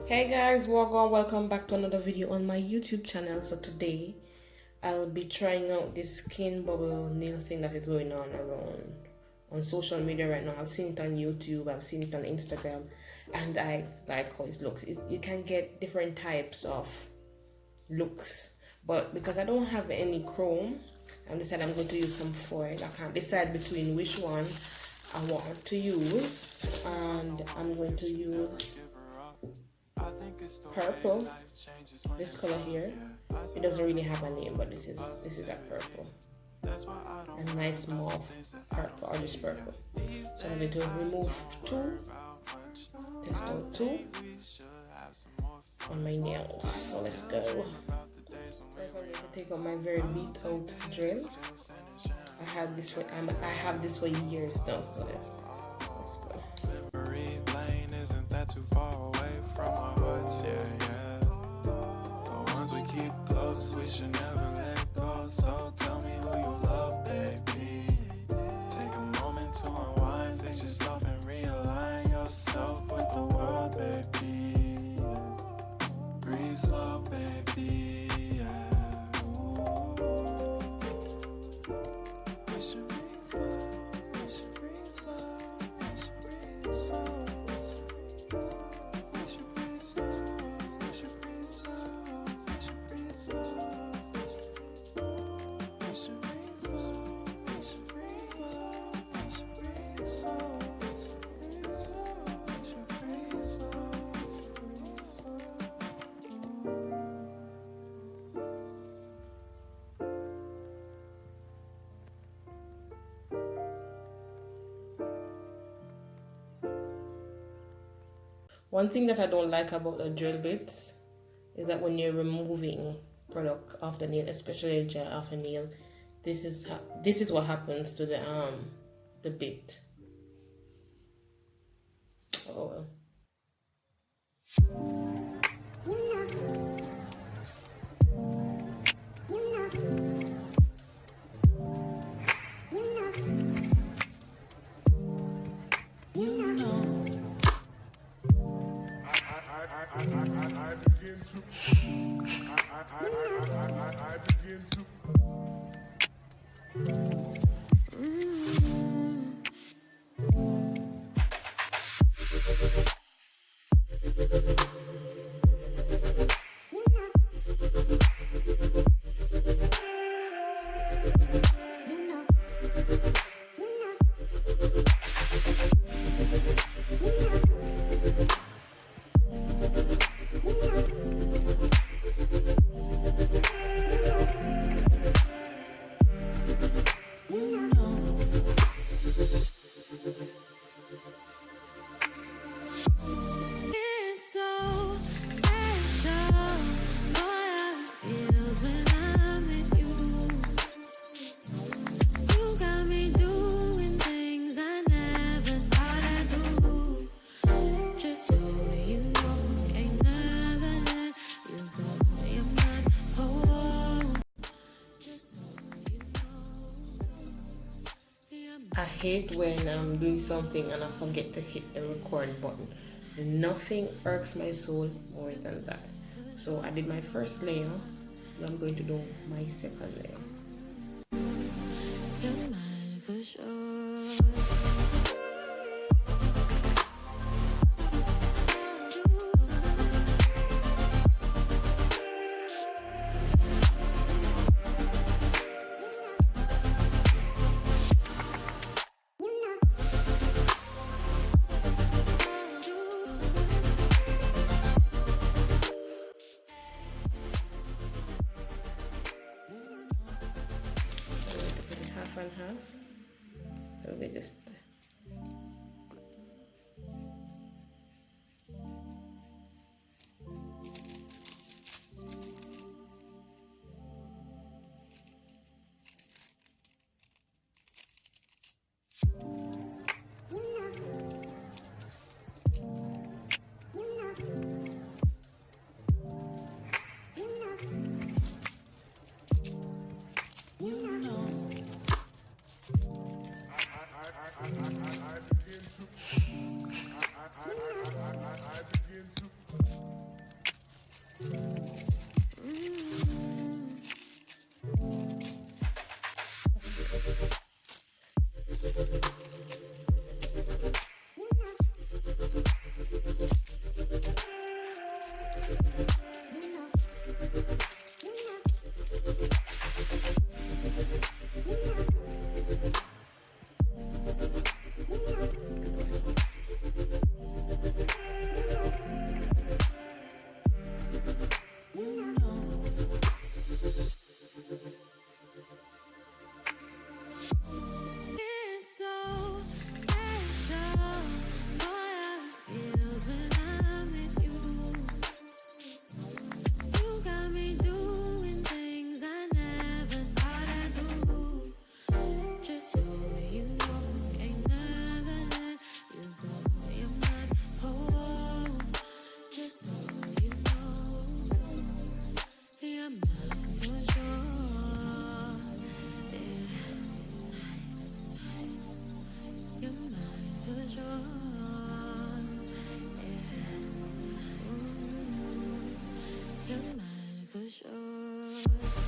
Hey guys, welcome back to another video on my YouTube channel. So today I'll be trying out this skin bubble nail thing that is going on around on social media right now. I've seen it on YouTube, I've seen it on Instagram, and I like how it looks. You can get different types of looks, but because I don't have any chrome, I'm going to use some foil. I can't decide between which one I want to use, and I'm going to use purple, this color here. It doesn't really have a name, but this is a purple, a nice mauve purple, or just purple. So I'm going to remove two, test out two on my nails. So let's go. First I'm going to take out my very beat out drill. I have this for years now, so let's go. Isn't that too far away from our hearts? Yeah. The ones we keep close, we should never let go. So tell me who you love, baby. Take a moment to unwind, fix yourself and realign yourself with the world, baby. Breathe slow, baby. We should breathe slow. We should breathe slow. We should breathe slow. One thing that I don't like about the drill bits is that when you're removing product off the nail, especially gel off a nail, this is what happens to the bit. Oh well. I hate when I'm doing something and I forget to hit the record button. Nothing irks my soul more than that. So I did my first layer. Now I'm going to do my second layer. You're mine for sure. And half, so we just sure.